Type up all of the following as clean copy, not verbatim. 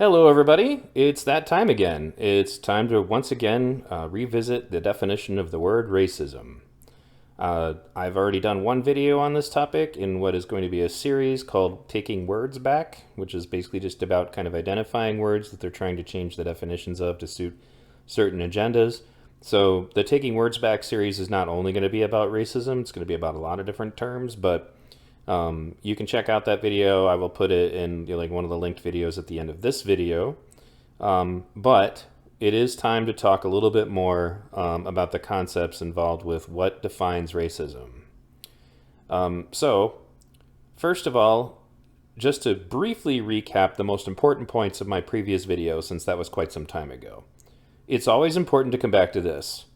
Hello, everybody. It's that time again. It's time to once again revisit the definition of the word racism. I've already done one video on this topic in what is going to be a series called Taking Words Back, which is basically just about kind of identifying words that they're trying to change the definitions of to suit certain agendas. So the Taking Words Back series is not only going to be about racism, it's going to be about a lot of different terms, but you can check out that video. I will put it in like one of the linked videos at the end of this video. But it is time to talk a little bit more about the concepts involved with what defines racism. So, first of all, just to briefly recap the most important points of my previous video, since that was quite some time ago. It's always important to come back to this.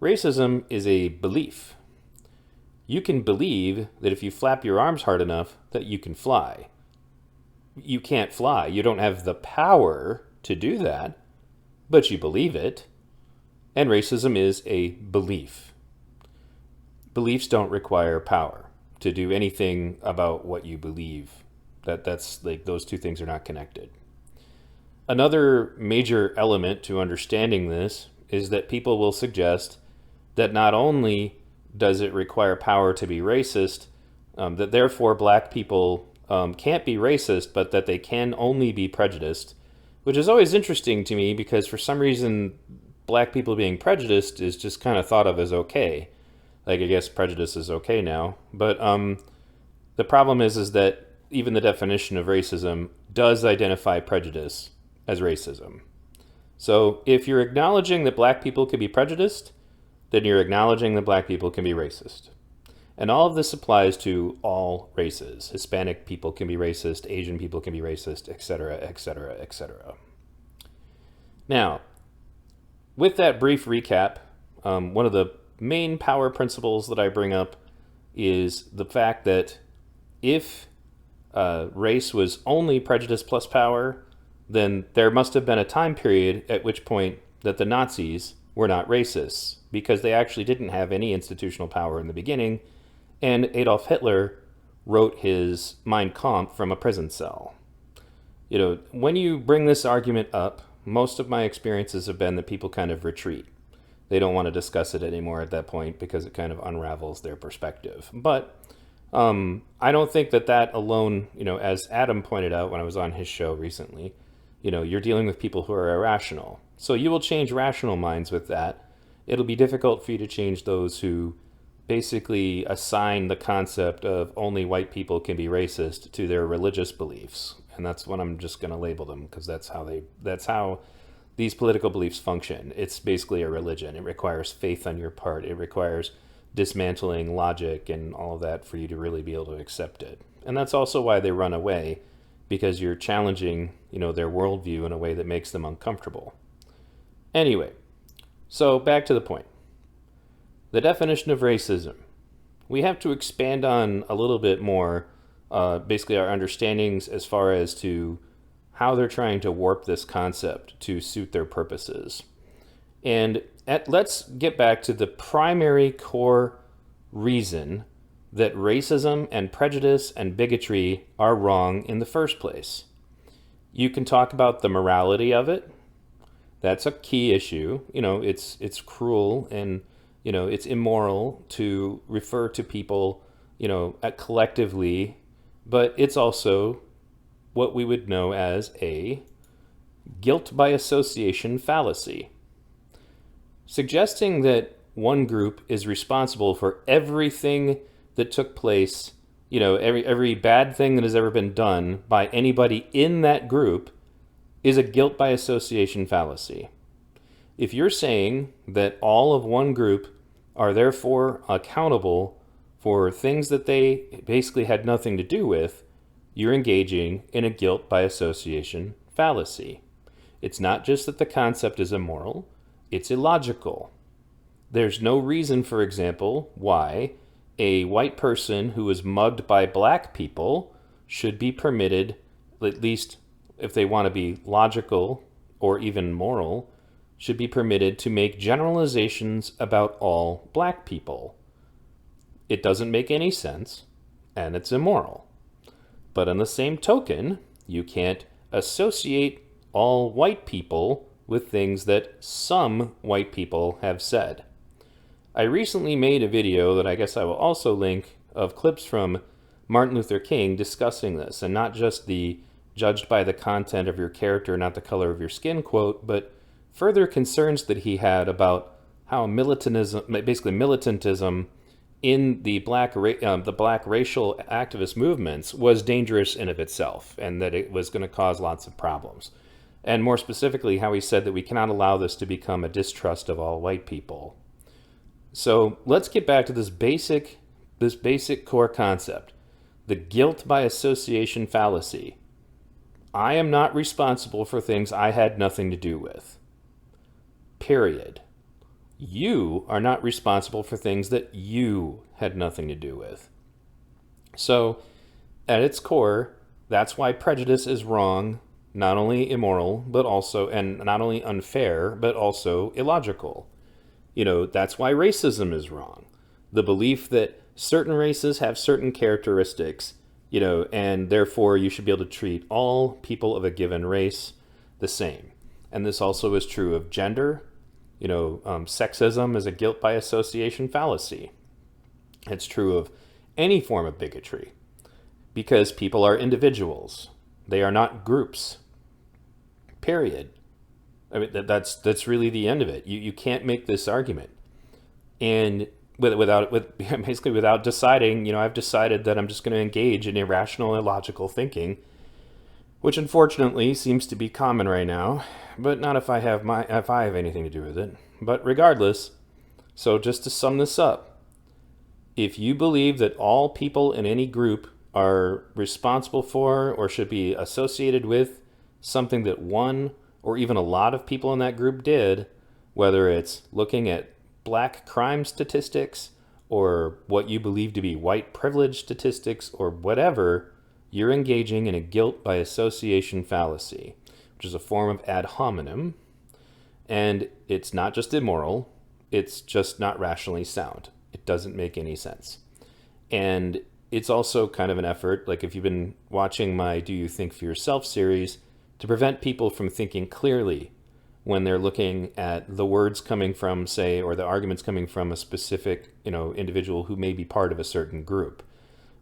Racism is a belief. You can believe that if you flap your arms hard enough that you can fly. You can't fly. You don't have the power to do that, but you believe it. And racism is a belief. Beliefs don't require power to do anything about what you believe. That's like those two things are not connected. Another major element to understanding this is that people will suggest that not only does it require power to be racist, that therefore black people can't be racist, but that they can only be prejudiced, which is always interesting to me because for some reason black people being prejudiced is just kind of thought of as okay. Like, I guess prejudice is okay now, but the problem is that even the definition of racism does identify prejudice as racism. So if you're acknowledging that black people can be prejudiced, then you're acknowledging that black people can be racist. And all of this applies to all races. Hispanic people can be racist, Asian people can be racist, etc., etc., etc. Now, with that brief recap, one of the main power principles that I bring up is the fact that if race was only prejudice plus power, then there must have been a time period at which point that the Nazis were not racists, because they actually didn't have any institutional power in the beginning, and Adolf Hitler wrote his Mein Kampf from a prison cell. You know, when you bring this argument up, most of my experiences have been that people kind of retreat. They don't want to discuss it anymore at that point because it kind of unravels their perspective. But I don't think that alone, as Adam pointed out when I was on his show recently, you're dealing with people who are irrational. So you will change rational minds with that. It'll be difficult for you to change those who basically assign the concept of only white people can be racist to their religious beliefs. And that's what I'm just going to label them, because that's how these political beliefs function. It's basically a religion. It requires faith on your part. It requires dismantling logic and all of that for you to really be able to accept it. And that's also why they run away, because you're challenging, their worldview in a way that makes them uncomfortable. Anyway, so back to the point. The definition of racism. We have to expand on a little bit more, basically our understandings as far as to how they're trying to warp this concept to suit their purposes. And let's get back to the primary core reason that racism and prejudice and bigotry are wrong in the first place. You can talk about the morality of it. That's a key issue. It's cruel and, it's immoral to refer to people, collectively, but it's also what we would know as a guilt by association fallacy. Suggesting that one group is responsible for everything that took place, every bad thing that has ever been done by anybody in that group is a guilt by association fallacy. If you're saying that all of one group are therefore accountable for things that they basically had nothing to do with, you're engaging in a guilt by association fallacy. It's not just that the concept is immoral, it's illogical. There's no reason, for example, why a white person who was mugged by black people should be permitted, at least if they want to be logical or even moral, should be permitted to make generalizations about all black people. It doesn't make any sense, and it's immoral. But on the same token, you can't associate all white people with things that some white people have said. I recently made a video that I guess I will also link of clips from Martin Luther King discussing this, and not just the judged by the content of your character, not the color of your skin quote, but further concerns that he had about how militantism in the black racial activist movements was dangerous in of itself, and that it was going to cause lots of problems. And more specifically, how he said that we cannot allow this to become a distrust of all white people. So let's get back to this basic core concept, the guilt by association fallacy. I am not responsible for things I had nothing to do with. Period. You are not responsible for things that you had nothing to do with. So, at its core, that's why prejudice is wrong, not only immoral, but also, and not only unfair, but also illogical. That's why racism is wrong. The belief that certain races have certain characteristics, and therefore you should be able to treat all people of a given race the same. And this also is true of gender. Sexism is a guilt by association fallacy. It's true of any form of bigotry, because people are individuals. They are not groups. Period. I mean, that's really the end of it. You can't make this argument, and basically without deciding. I've decided that I'm just going to engage in irrational, illogical thinking, which unfortunately seems to be common right now, but not if I have anything to do with it. But regardless, so just to sum this up, if you believe that all people in any group are responsible for or should be associated with something that one or even a lot of people in that group did, whether it's looking at black crime statistics or what you believe to be white privilege statistics or whatever, you're engaging in a guilt by association fallacy, which is a form of ad hominem. And it's not just immoral, it's just not rationally sound. It doesn't make any sense. And it's also kind of an effort, like if you've been watching my Do You Think for Yourself series, to prevent people from thinking clearly when they're looking at the words coming from, say, or the arguments coming from a specific, individual who may be part of a certain group.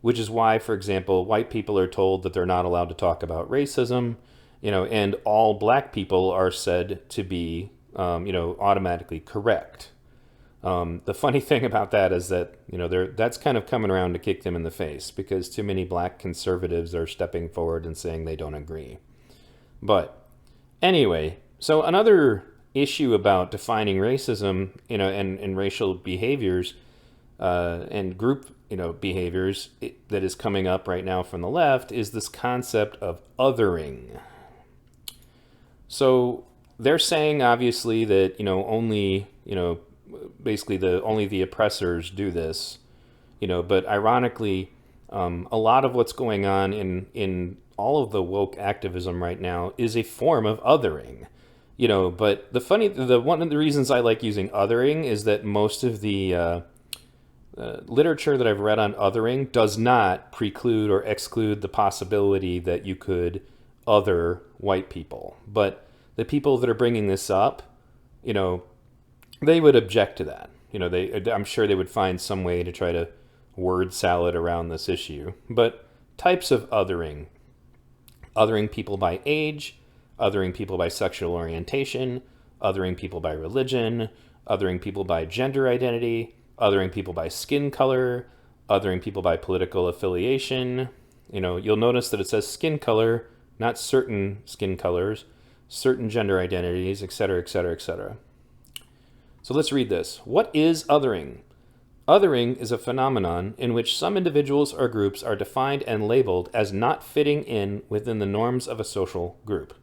Which is why, for example, white people are told that they're not allowed to talk about racism, and all black people are said to be, automatically correct. The funny thing about that is that, that's kind of coming around to kick them in the face, because too many black conservatives are stepping forward and saying they don't agree. But anyway, so another issue about defining racism, and racial behaviors, and group, behaviors that is coming up right now from the left is this concept of othering. So they're saying obviously that, only, basically only the oppressors do this, but ironically, a lot of what's going on in all of the woke activism right now is a form of othering. But one of the reasons I like using othering is that most of the literature that I've read on othering does not preclude or exclude the possibility that you could other white people. But the people that are bringing this up, they would object to that. I'm sure they would find some way to try to word salad around this issue. But types of othering people by age, othering people by sexual orientation, othering people by religion, othering people by gender identity, othering people by skin color, othering people by political affiliation. You'll notice that it says skin color, not certain skin colors, certain gender identities, etc., etc., etc. So let's read this. What is othering? Othering is a phenomenon in which some individuals or groups are defined and labeled as not fitting in within the norms of a social group.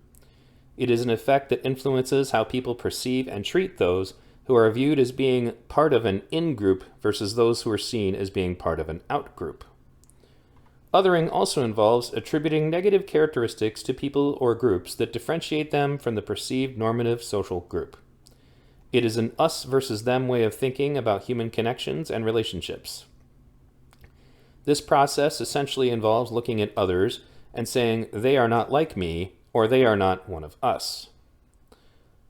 It is an effect that influences how people perceive and treat those who are viewed as being part of an in-group versus those who are seen as being part of an out-group. Othering also involves attributing negative characteristics to people or groups that differentiate them from the perceived normative social group. It is an us versus them way of thinking about human connections and relationships. This process essentially involves looking at others and saying they are not like me, or they are not one of us.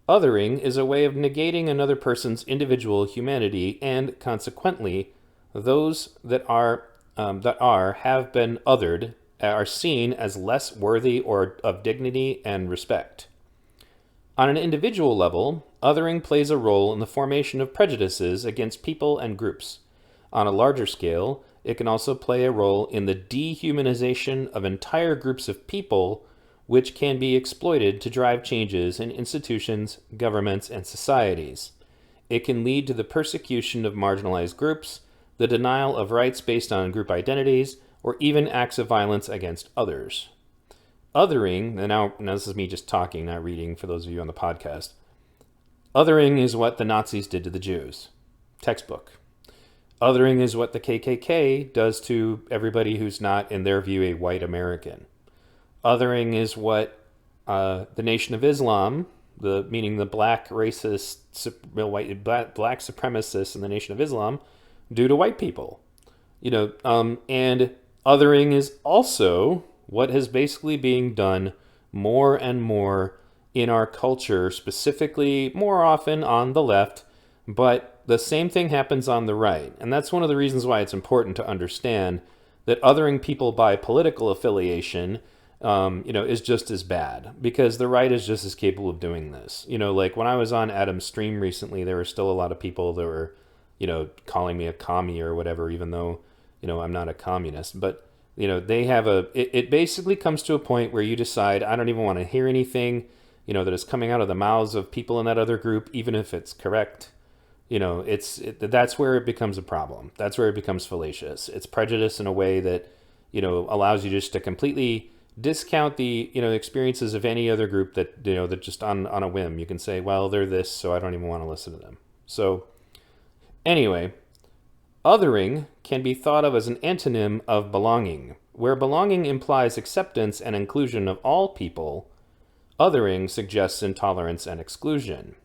Othering is a way of negating another person's individual humanity, and consequently, those that have been othered are seen as less worthy or of dignity and respect. On an individual level, othering plays a role in the formation of prejudices against people and groups. On a larger scale, it can also play a role in the dehumanization of entire groups of people, which can be exploited to drive changes in institutions, governments, and societies. It can lead to the persecution of marginalized groups, the denial of rights based on group identities, or even acts of violence against others. Othering, and now this is me just talking, not reading for those of you on the podcast. Othering is what the Nazis did to the Jews. Textbook. Othering is what the KKK does to everybody who's not, in their view, a white American. Othering is what the Nation of Islam, meaning the black racist, black supremacists in the Nation of Islam, do to white people. And othering is also what is basically being done more and more in our culture, specifically more often on the left, but the same thing happens on the right. And that's one of the reasons why it's important to understand that othering people by political affiliation is just as bad, because the right is just as capable of doing this. Like when I was on Adam's stream recently, there were still a lot of people that were, calling me a commie or whatever, even though, I'm not a communist. But, they have it basically comes to a point where you decide, I don't even want to hear anything, that is coming out of the mouths of people in that other group, even if it's correct. That's where it becomes a problem. That's where it becomes fallacious. It's prejudice in a way that, allows you just to completely discount the experiences of any other group that that just on a whim you can say, well, they're this, so I don't even want to listen to them. So anyway, othering can be thought of as an antonym of belonging. Where belonging implies acceptance and inclusion of all people, othering suggests intolerance and exclusion.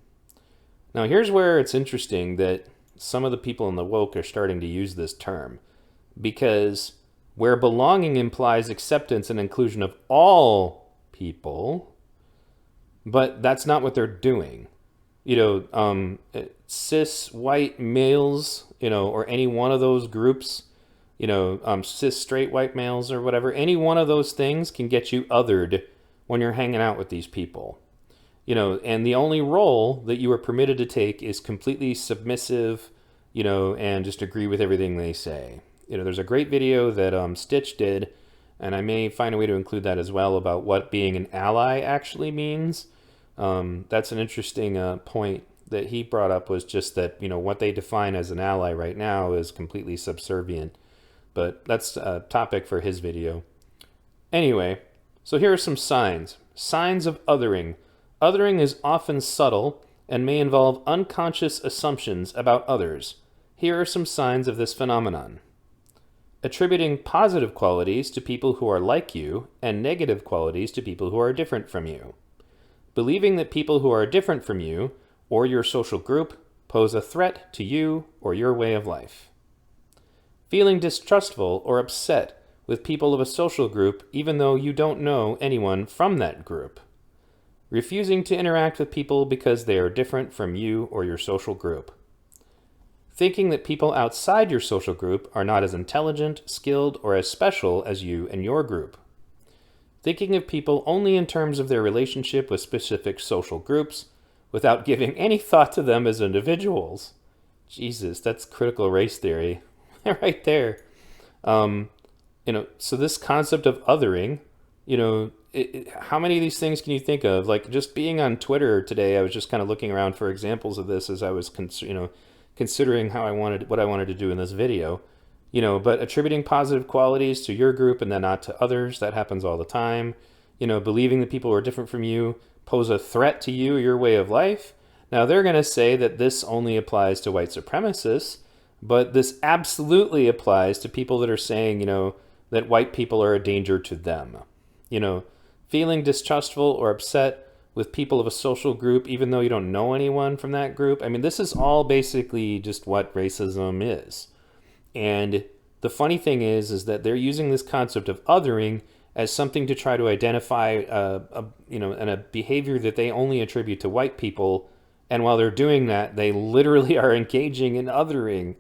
Now here's where it's interesting that some of the people in the woke are starting to use this term, because where belonging implies acceptance and inclusion of all people, but that's not what they're doing. Cis white males, or any one of those groups, cis straight white males or whatever, any one of those things can get you othered when you're hanging out with these people. And the only role that you are permitted to take is completely submissive, and just agree with everything they say. There's a great video that Stitch did, and I may find a way to include that as well, about what being an ally actually means. That's an interesting point that he brought up, was just that, what they define as an ally right now is completely subservient. But that's a topic for his video. Anyway, so here are some signs. Signs of othering. Othering is often subtle and may involve unconscious assumptions about others. Here are some signs of this phenomenon. Attributing positive qualities to people who are like you and negative qualities to people who are different from you. Believing that people who are different from you or your social group pose a threat to you or your way of life. Feeling distrustful or upset with people of a social group even though you don't know anyone from that group. Refusing to interact with people because they are different from you or your social group. Thinking that people outside your social group are not as intelligent, skilled, or as special as you and your group. Thinking of people only in terms of their relationship with specific social groups, without giving any thought to them as individuals. Jesus, that's critical race theory right there. So this concept of othering, how many of these things can you think of? Like just being on Twitter today, I was just kind of looking around for examples of this as I was, considering what I wanted to do in this video. But attributing positive qualities to your group and then not to others, that happens all the time. Believing that people who are different from you pose a threat to you or your way of life. Now, they're going to say that this only applies to white supremacists, but this absolutely applies to people that are saying, that white people are a danger to them. Feeling distrustful or upset with people of a social group, even though you don't know anyone from that group. I mean, this is all basically just what racism is. And the funny thing is that they're using this concept of othering as something to try to identify and a behavior that they only attribute to white people. And while they're doing that, they literally are engaging in othering.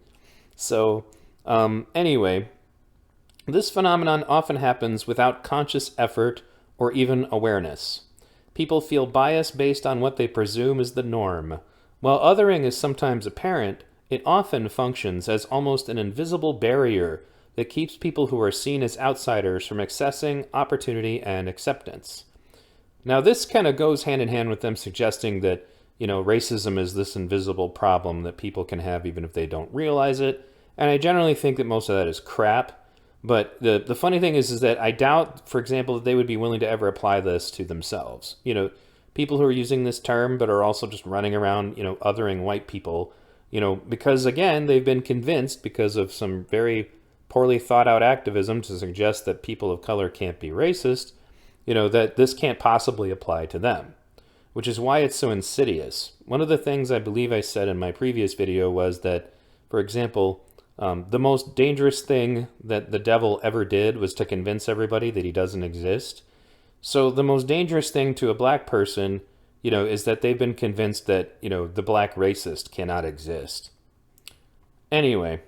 So anyway, this phenomenon often happens without conscious effort or even awareness. People feel bias based on what they presume is the norm. While othering is sometimes apparent, it often functions as almost an invisible barrier that keeps people who are seen as outsiders from accessing opportunity and acceptance. Now, this kind of goes hand in hand with them suggesting that, racism is this invisible problem that people can have even if they don't realize it. And I generally think that most of that is crap. But the funny thing is that I doubt, for example, that they would be willing to ever apply this to themselves. People who are using this term but are also just running around, othering white people, because again, they've been convinced because of some very poorly thought out activism to suggest that people of color can't be racist, that this can't possibly apply to them, which is why it's so insidious. One of the things I believe I said in my previous video was that, for example, the most dangerous thing that the devil ever did was to convince everybody that he doesn't exist. So the most dangerous thing to a black person, is that they've been convinced that, the black racist cannot exist. Anyway,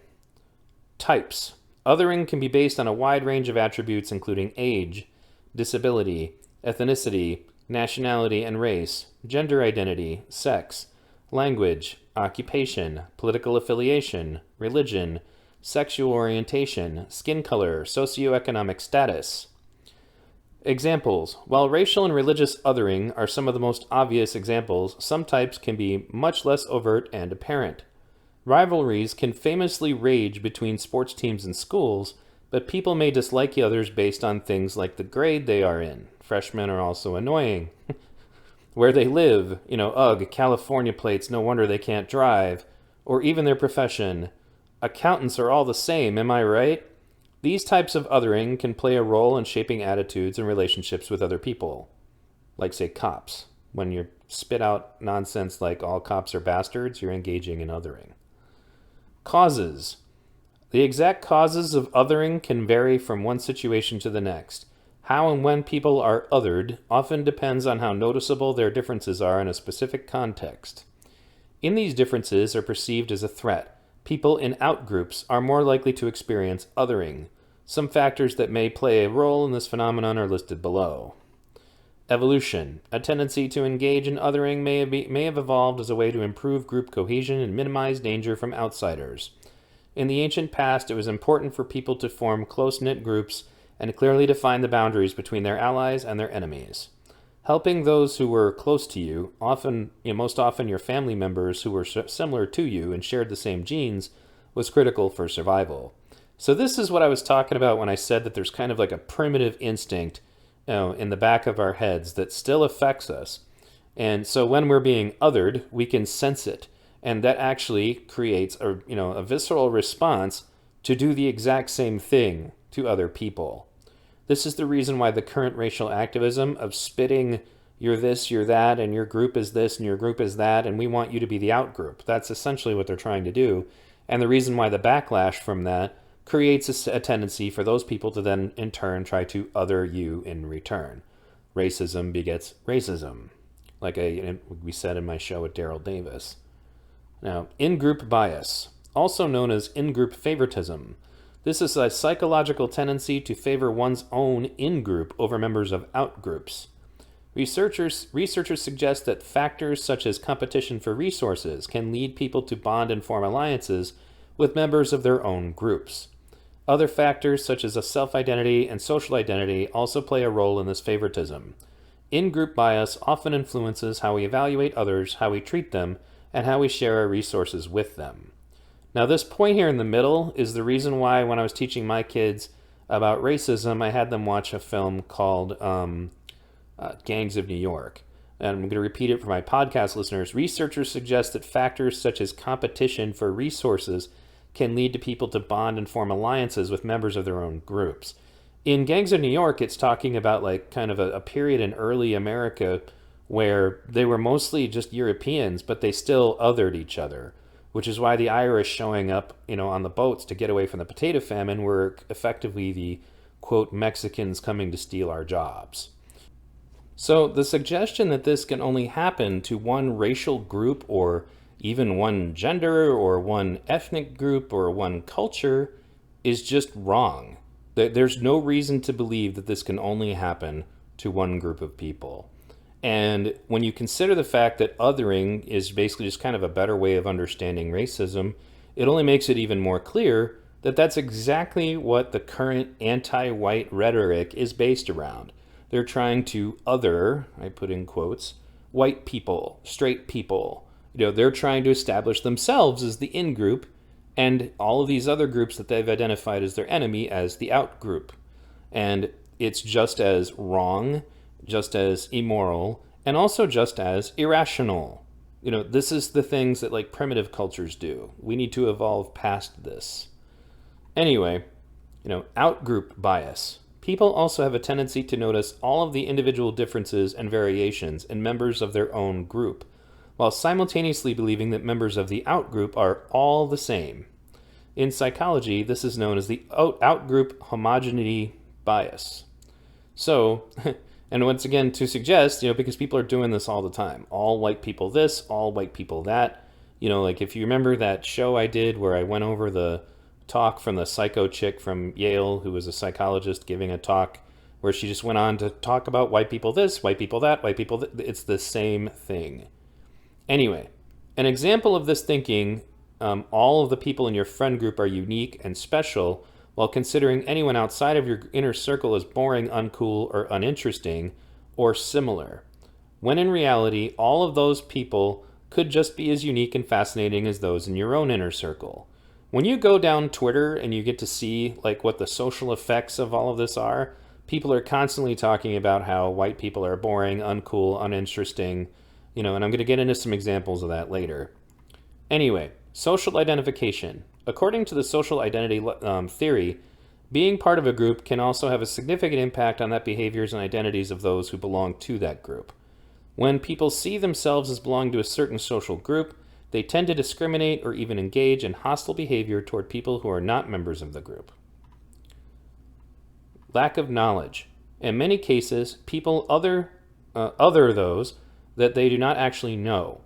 types. Othering can be based on a wide range of attributes including age, disability, ethnicity, nationality and race, gender identity, sex, language, occupation, political affiliation, religion, sexual orientation, skin color, socioeconomic status. Examples. While racial and religious othering are some of the most obvious examples, some types can be much less overt and apparent. Rivalries can famously rage between sports teams and schools, but people may dislike the others based on things like the grade they are in. Freshmen are also annoying. Where they live, ugh, California plates, no wonder they can't drive. Or even their profession. Accountants are all the same, am I right? These types of othering can play a role in shaping attitudes and relationships with other people. Like, say, cops. When you spit out nonsense like all cops are bastards, you're engaging in othering. Causes. The exact causes of othering can vary from one situation to the next. How and when people are othered often depends on how noticeable their differences are in a specific context. In these differences are perceived as a threat. People in outgroups are more likely to experience othering. Some factors that may play a role in this phenomenon are listed below. Evolution. A tendency to engage in othering may have evolved as a way to improve group cohesion and minimize danger from outsiders. In the ancient past, it was important for people to form close-knit groups and clearly define the boundaries between their allies and their enemies. Helping those who were close to you, most often your family members who were similar to you and shared the same genes, was critical for survival. So this is what I was talking about when I said that there's kind of like a primitive instinct in the back of our heads that still affects us. And so when we're being othered, we can sense it. And that actually creates a visceral response to do the exact same thing to other people. This is the reason why the current racial activism of spitting you're this, you're that, and your group is this, and your group is that, and we want you to be the out-group. That's essentially what they're trying to do. And the reason why the backlash from that creates a tendency for those people to then, in turn, try to other you in return. Racism begets racism, like we said in my show with Daryl Davis. Now, in-group bias, also known as in-group favoritism. This is a psychological tendency to favor one's own in-group over members of out-groups. Researchers suggest that factors such as competition for resources can lead people to bond and form alliances with members of their own groups. Other factors such as a self-identity and social identity also play a role in this favoritism. In-group bias often influences how we evaluate others, how we treat them, and how we share our resources with them. Now, this point here in the middle is the reason why when I was teaching my kids about racism, I had them watch a film called Gangs of New York. And I'm going to repeat it for my podcast listeners. Researchers suggest that factors such as competition for resources can lead to people to bond and form alliances with members of their own groups. In Gangs of New York, it's talking about like kind of a period in early America where they were mostly just Europeans, but they still othered each other, which is why the Irish showing up, on the boats to get away from the potato famine were effectively quote, Mexicans coming to steal our jobs. So the suggestion that this can only happen to one racial group or even one gender or one ethnic group or one culture is just wrong. There's no reason to believe that this can only happen to one group of people. And when you consider the fact that othering is basically just kind of a better way of understanding racism, it only makes it even more clear that that's exactly what the current anti-white rhetoric is based around. They're trying to other, I put in quotes, white people, straight people. They're trying to establish themselves as the in group and all of these other groups that they've identified as their enemy as the out group. And it's just as wrong, just as immoral, and also just as irrational. This is the things that like primitive cultures do. We need to evolve past this. Anyway, out-group bias. People also have a tendency to notice all of the individual differences and variations in members of their own group, while simultaneously believing that members of the out-group are all the same. In psychology, this is known as the out-group homogeneity bias. So, and once again, to suggest, because people are doing this all the time. All white people this, all white people that. Like if you remember that show I did where I went over the talk from the psycho chick from Yale who was a psychologist giving a talk where she just went on to talk about white people this, white people that, white people it's the same thing. Anyway, an example of this thinking, all of the people in your friend group are unique and special, while considering anyone outside of your inner circle as boring, uncool, or uninteresting, or similar. When in reality, all of those people could just be as unique and fascinating as those in your own inner circle. When you go down Twitter and you get to see like what the social effects of all of this are, people are constantly talking about how white people are boring, uncool, uninteresting, and I'm going to get into some examples of that later. Anyway, social identification. According to the social identity theory, being part of a group can also have a significant impact on the behaviors and identities of those who belong to that group. When people see themselves as belonging to a certain social group, they tend to discriminate or even engage in hostile behavior toward people who are not members of the group. Lack of knowledge. In many cases, people other those that they do not actually know.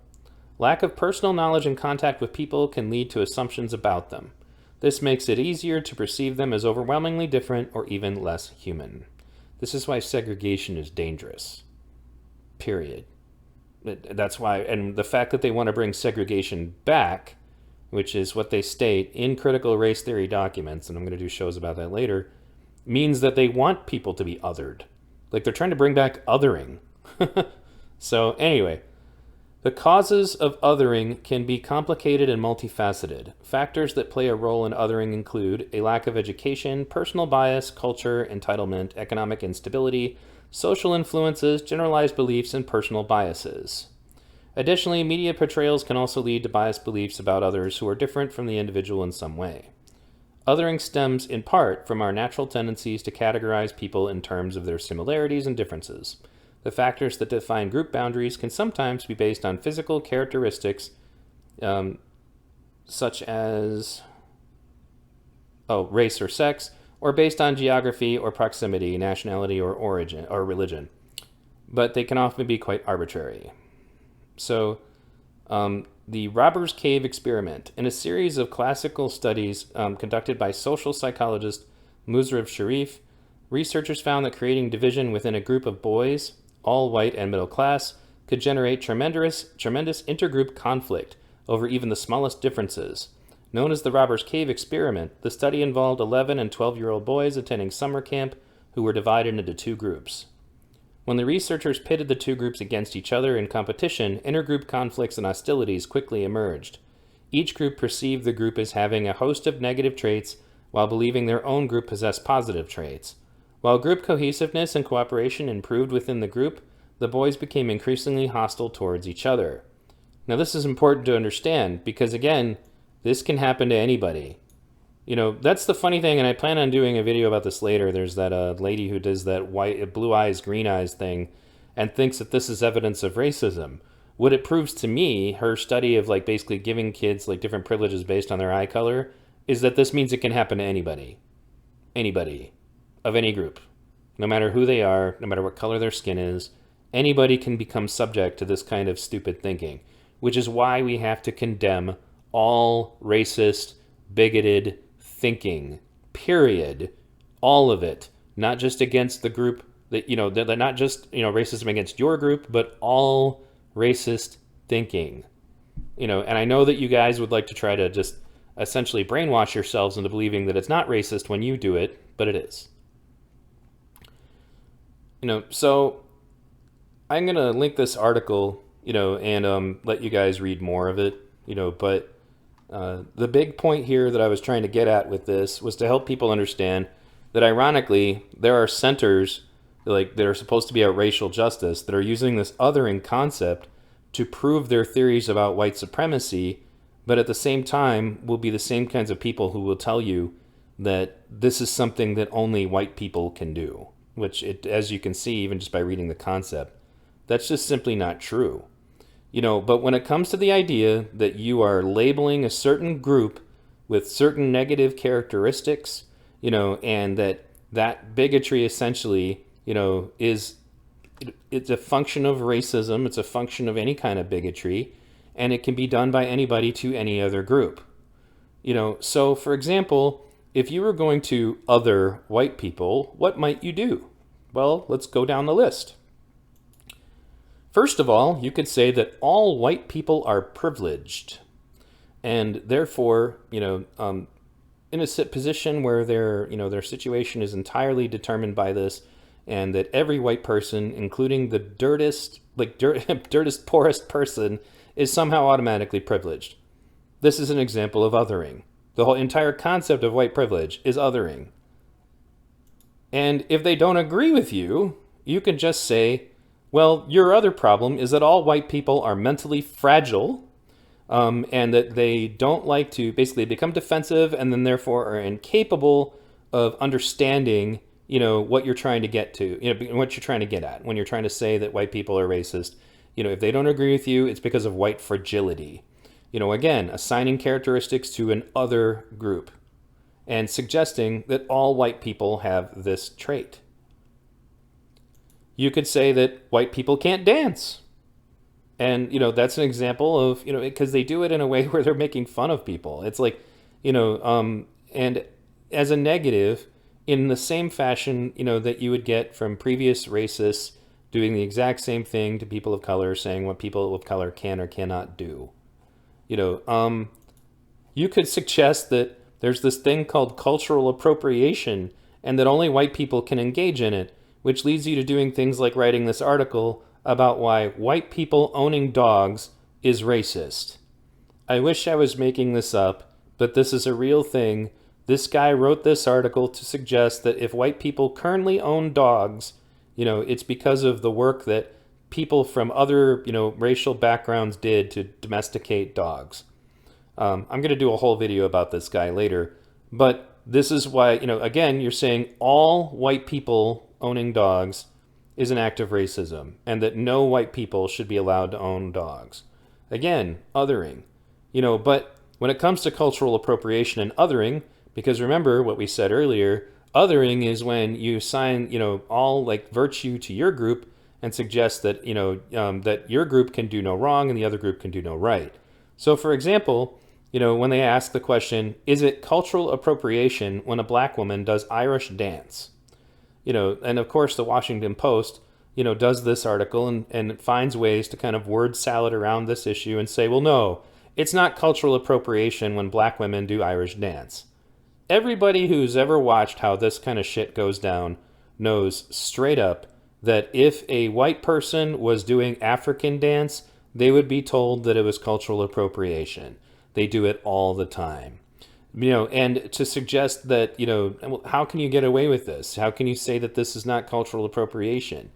Lack of personal knowledge and contact with people can lead to assumptions about them. This makes it easier to perceive them as overwhelmingly different or even less human. This is why segregation is dangerous. Period. That's why, and the fact that they want to bring segregation back, which is what they state in critical race theory documents, and I'm going to do shows about that later, means that they want people to be othered. Like they're trying to bring back othering. So anyway, the causes of othering can be complicated and multifaceted. Factors that play a role in othering include a lack of education, personal bias, culture, entitlement, economic instability, social influences, generalized beliefs, and personal biases. Additionally, media portrayals can also lead to biased beliefs about others who are different from the individual in some way. Othering stems in part from our natural tendencies to categorize people in terms of their similarities and differences. The factors that define group boundaries can sometimes be based on physical characteristics such as race or sex, or based on geography or proximity, nationality or origin or religion. But they can often be quite arbitrary. So, the Robbers Cave experiment. In a series of classical studies conducted by social psychologist Musrif Sharif, researchers found that creating division within a group of boys, all white and middle class, could generate tremendous intergroup conflict over even the smallest differences. Known as the Robbers Cave experiment, the study involved 11 and 12-year-old boys attending summer camp who were divided into two groups. When the researchers pitted the two groups against each other in competition, intergroup conflicts and hostilities quickly emerged. Each group perceived the group as having a host of negative traits, while believing their own group possessed positive traits. While group cohesiveness and cooperation improved within the group, the boys became increasingly hostile towards each other. Now, this is important to understand because, again, this can happen to anybody. That's the funny thing, and I plan on doing a video about this later. There's that lady who does that white, blue eyes, green eyes thing and thinks that this is evidence of racism. What it proves to me, her study of basically giving kids different privileges based on their eye color, is that this means it can happen to anybody. Anybody. of any group, no matter who they are, no matter what color their skin is. Anybody can become subject to this kind of stupid thinking, which is why we have to condemn all racist, bigoted thinking, period. All of it, not just against the group that, they're not just, racism against your group, but all racist thinking. And I know that you guys would like to try to just essentially brainwash yourselves into believing that it's not racist when you do it, but it is. So I'm going to link this article, and let you guys read more of it, but the big point here that I was trying to get at with this was to help people understand that, ironically, there are centers that are supposed to be about racial justice that are using this othering concept to prove their theories about white supremacy, but at the same time will be the same kinds of people who will tell you that this is something that only white people can do, which, as you can see, even just by reading the concept, that's just simply not true. But when it comes to the idea that you are labeling a certain group with certain negative characteristics, and that bigotry essentially, it's a function of racism, it's a function of any kind of bigotry, and it can be done by anybody to any other group. So for example, if you were going to other white people, what might you do? Well, let's go down the list. First of all, you could say that all white people are privileged, and therefore, in a position where their situation is entirely determined by this, and that every white person, including the dirtiest, poorest person, is somehow automatically privileged. This is an example of othering. The whole entire concept of white privilege is othering. And if they don't agree with you, you can just say, well, your other problem is that all white people are mentally fragile, and that they don't like to basically become defensive, and then therefore are incapable of understanding, what you're trying to get to, what you're trying to get at when you're trying to say that white people are racist. If they don't agree with you, it's because of white fragility. Again, assigning characteristics to an other group and suggesting that all white people have this trait. You could say that white people can't dance. And, that's an example of, because they do it in a way where they're making fun of people. It's like, and as a negative, in the same fashion, that you would get from previous racists doing the exact same thing to people of color, saying what people of color can or cannot do. You could suggest that there's this thing called cultural appropriation and that only white people can engage in it, which leads you to doing things like writing this article about why white people owning dogs is racist. I wish I was making this up, but this is a real thing. This guy wrote this article to suggest that if white people currently own dogs, it's because of the work that people from other, racial backgrounds did to domesticate dogs. I'm going to do a whole video about this guy later, but this is why, again, you're saying all white people owning dogs is an act of racism, and that no white people should be allowed to own dogs. Again, othering. But when it comes to cultural appropriation and othering, because remember what we said earlier, othering is when you assign, all virtue to your group and suggest that, that your group can do no wrong and the other group can do no right. So for example, when they ask the question, is it cultural appropriation when a black woman does Irish dance? And of course the Washington Post, does this article and finds ways to kind of word salad around this issue and say, well, no, it's not cultural appropriation when black women do Irish dance. Everybody who's ever watched how this kind of shit goes down knows straight up that if a white person was doing African dance, they would be told that it was cultural appropriation. They do it all the time. And to suggest that, how can you get away with this? How can you say that this is not cultural appropriation?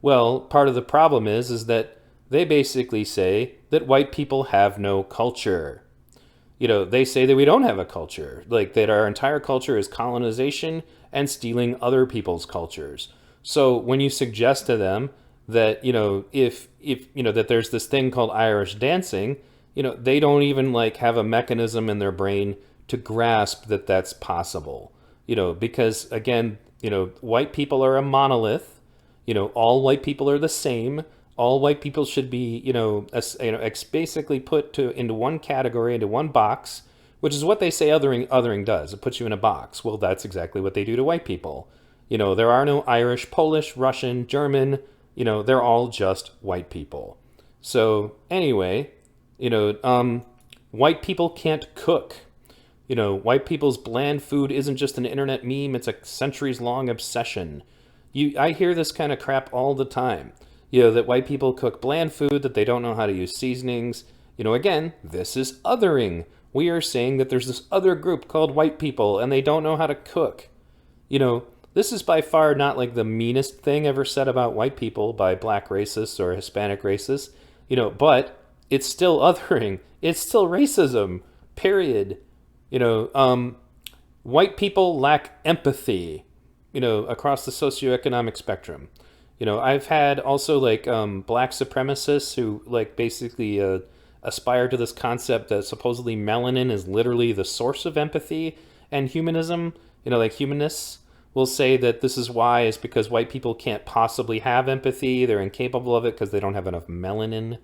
Well, part of the problem is that they basically say that white people have no culture. They say that we don't have a culture, that our entire culture is colonization and stealing other people's cultures. So when you suggest to them that, if that there's this thing called Irish dancing, they don't even have a mechanism in their brain to grasp that that's possible, because again, white people are a monolith. All white people are the same. All white people should be, basically put into one category, into one box, which is what they say othering does. It puts you in a box. Well, that's exactly what they do to white people. There are no Irish, Polish, Russian, German. They're all just white people. So anyway, white people can't cook. White people's bland food isn't just an internet meme, it's a centuries-long obsession. I hear this kind of crap all the time. That white people cook bland food, that they don't know how to use seasonings. Again, this is othering. We are saying that there's this other group called white people, and they don't know how to cook. This is by far not like the meanest thing ever said about white people by black racists or Hispanic racists, but it's still othering. It's still racism, period. White people lack empathy, across the socioeconomic spectrum. I've had also like black supremacists who like basically aspire to this concept that supposedly melanin is literally the source of empathy and humanism. Like humanists will say that this is why is because white people can't possibly have empathy. They're incapable of it because they don't have enough melanin.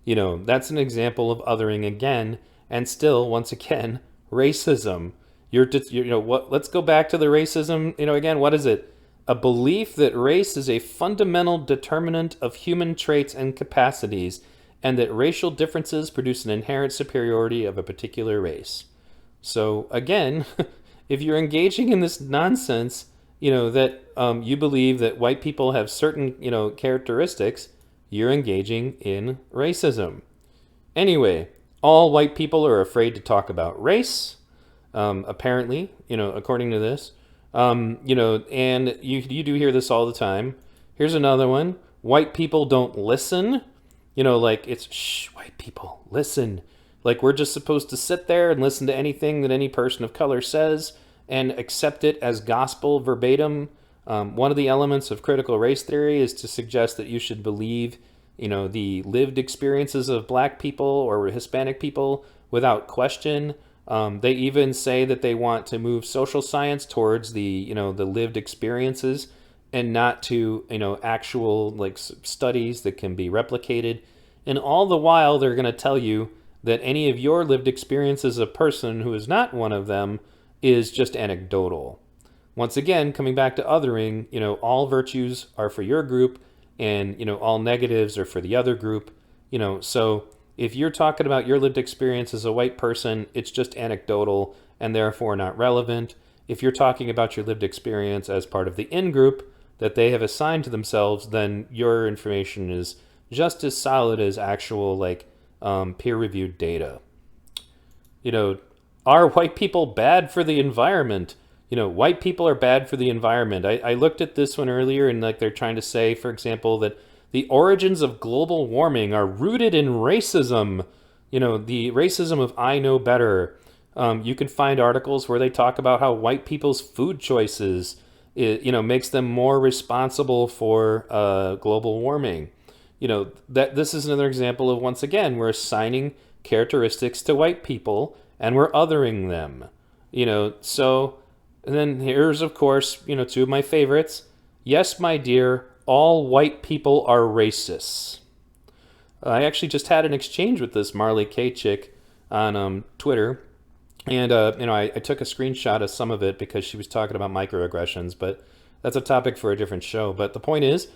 That's an example of othering again, and still, once again, racism. Let's go back to the racism. Again, what is it? A belief that race is a fundamental determinant of human traits and capacities, and that racial differences produce an inherent superiority of a particular race. So again, if you're engaging in this nonsense, that you believe that white people have certain, characteristics, you're engaging in racism. Anyway, all white people are afraid to talk about race, apparently, according to this. And you do hear this all the time. Here's another one. White people don't listen. Like it's, shh, white people, listen. Like we're just supposed to sit there and listen to anything that any person of color says and accept it as gospel verbatim. One of the elements of critical race theory is to suggest that you should believe, the lived experiences of black people or Hispanic people without question. They even say that they want to move social science towards the lived experiences and not to, actual like studies that can be replicated. And all the while they're going to tell you that any of your lived experiences as a person who is not one of them is just anecdotal. Once again, coming back to othering, all virtues are for your group and, all negatives are for the other group, so if you're talking about your lived experience as a white person, it's just anecdotal and therefore not relevant. If you're talking about your lived experience as part of the in-group that they have assigned to themselves, then your information is just as solid as actual peer-reviewed data. Are white people bad for the environment? White people are bad for the environment. I looked at this one earlier and they're trying to say, for example, that the origins of global warming are rooted in racism. The racism of I know better. You can find articles where they talk about how white people's food choices, makes them more responsible for global warming. That this is another example of, once again, we're assigning characteristics to white people and we're othering them. So, and then here's, of course, two of my favorites. Yes, my dear, all white people are racists. I actually just had an exchange with this Marley K chick on Twitter, and I took a screenshot of some of it because she was talking about microaggressions, but that's a topic for a different show. But the point is,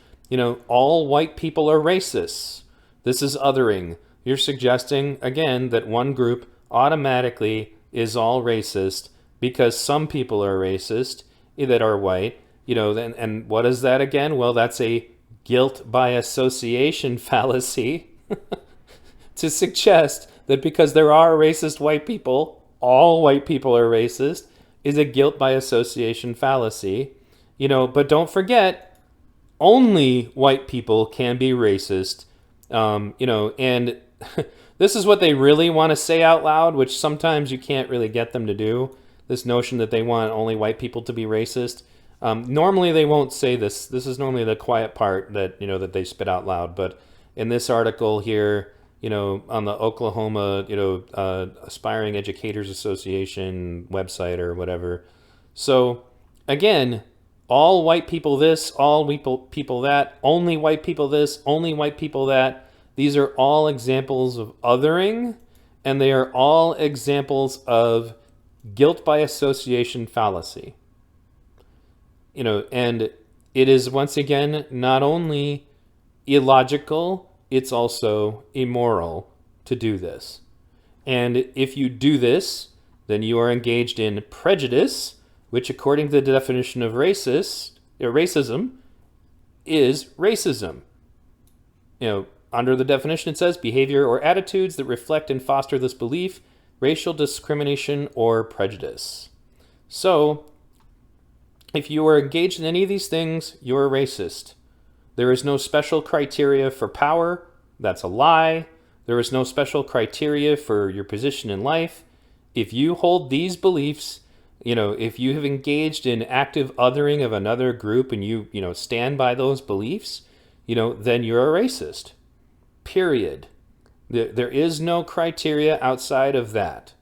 all white people are racists. This is othering. You're suggesting, again, that one group automatically is all racist because some people are racist that are white. And what is that again? Well, that's a guilt by association fallacy to suggest that because there are racist white people, all white people are racist, is a guilt by association fallacy. But don't forget, only white people can be racist. And this is what they really want to say out loud, which sometimes you can't really get them to do. This notion that they want only white people to be racist. Normally they won't say this. This is normally the quiet part that that they spit out loud. But in this article here, on the Oklahoma, Aspiring Educators Association website or whatever. So again, all white people this, all people that, only white people this, only white people that. These are all examples of othering, and they are all examples of guilt by association fallacy. And it is once again not only illogical, it's also immoral to do this. And if you do this, then you are engaged in prejudice, which according to the definition of racism is racism. Under the definition it says behavior or attitudes that reflect and foster this belief, racial discrimination, or prejudice. So, if you are engaged in any of these things, you're a racist. There is no special criteria for power. That's a lie. There is no special criteria for your position in life. If you hold these beliefs, if you have engaged in active othering of another group and you stand by those beliefs, then you're a racist. Period. There is no criteria outside of that.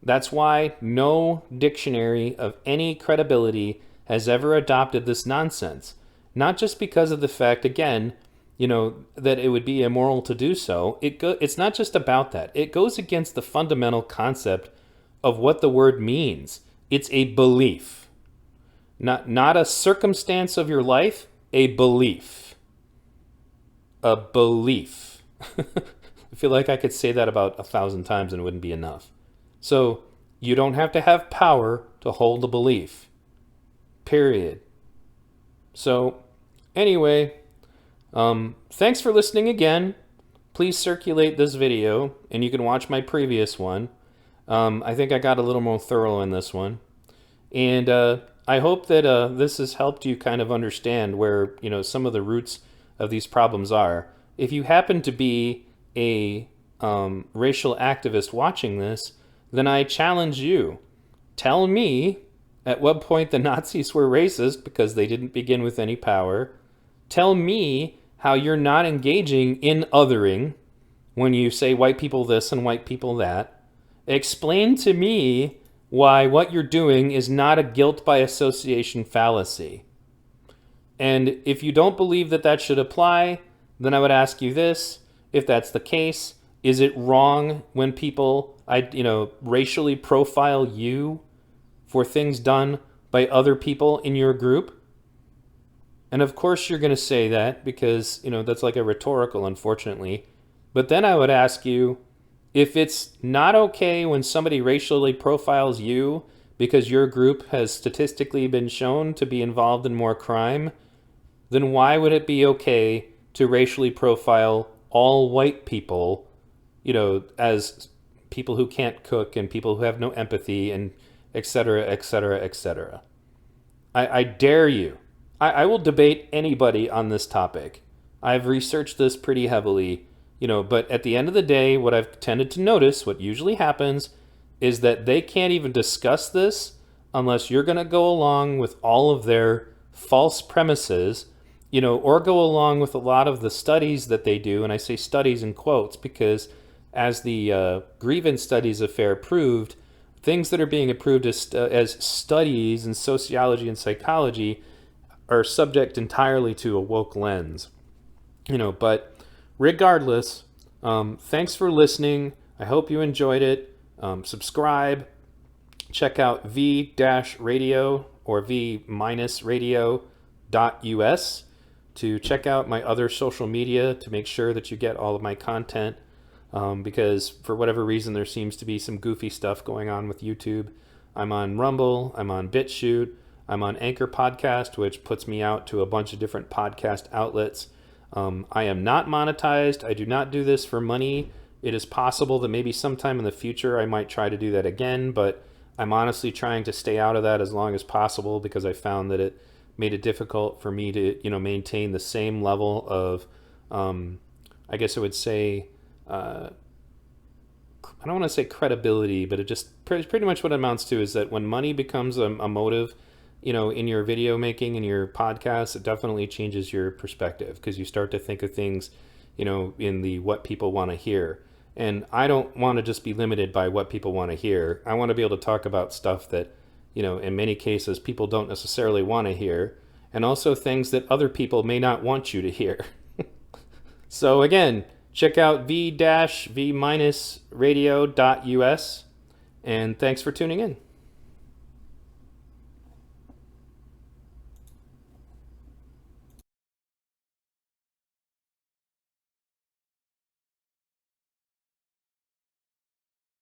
That's why no dictionary of any credibility has ever adopted this nonsense. Not just because of the fact, again, that it would be immoral to do so. It's not just about that. It goes against the fundamental concept of what the word means. It's a belief. Not a circumstance of your life, a belief. A belief. I feel like I could say that about 1,000 times and it wouldn't be enough. So you don't have to have power to hold a belief. Period. So anyway, thanks for listening again. Please circulate this video, and you can watch my previous one. I think I got a little more thorough in this one. And I hope that this has helped you kind of understand where, some of the roots of these problems are. If you happen to be a racial activist watching this, then I challenge you. Tell me at what point the Nazis were racist because they didn't begin with any power. Tell me how you're not engaging in othering when you say white people this and white people that. Explain to me why what you're doing is not a guilt by association fallacy. And if you don't believe that that should apply, then I would ask you this. If that's the case, is it wrong when people racially profile you for things done by other people in your group? And of course you're going to say that because, that's like a rhetorical, unfortunately. But then I would ask you, if it's not okay when somebody racially profiles you because your group has statistically been shown to be involved in more crime, then why would it be okay to racially profile all white people, as people who can't cook and people who have no empathy and et cetera, et cetera, et cetera? I dare you. I will debate anybody on this topic. I've researched this pretty heavily, but at the end of the day, what I've tended to notice, what usually happens, is that they can't even discuss this unless you're going to go along with all of their false premises, or go along with a lot of the studies that they do. And I say studies in quotes because as the grievance studies affair proved, things that are being approved as studies in sociology and psychology are subject entirely to a woke lens. But regardless, thanks for listening. I hope you enjoyed it. Subscribe. Check out v-radio or v-radio.us to check out my other social media to make sure that you get all of my content. Because for whatever reason, there seems to be some goofy stuff going on with YouTube. I'm on Rumble. I'm on BitChute. I'm on Anchor Podcast, which puts me out to a bunch of different podcast outlets. I am not monetized. I do not do this for money. It is possible that maybe sometime in the future I might try to do that again, but I'm honestly trying to stay out of that as long as possible because I found that it made it difficult for me to, maintain the same level of, I guess I would say, I don't want to say credibility, but it just pretty much what it amounts to is that when money becomes a motive, in your video making and your podcast, it definitely changes your perspective because you start to think of things, in the what people want to hear. And I don't want to just be limited by what people want to hear. I want to be able to talk about stuff that, in many cases people don't necessarily want to hear, and also things that other people may not want you to hear. So again, check out v-v-radio.us, and thanks for tuning in.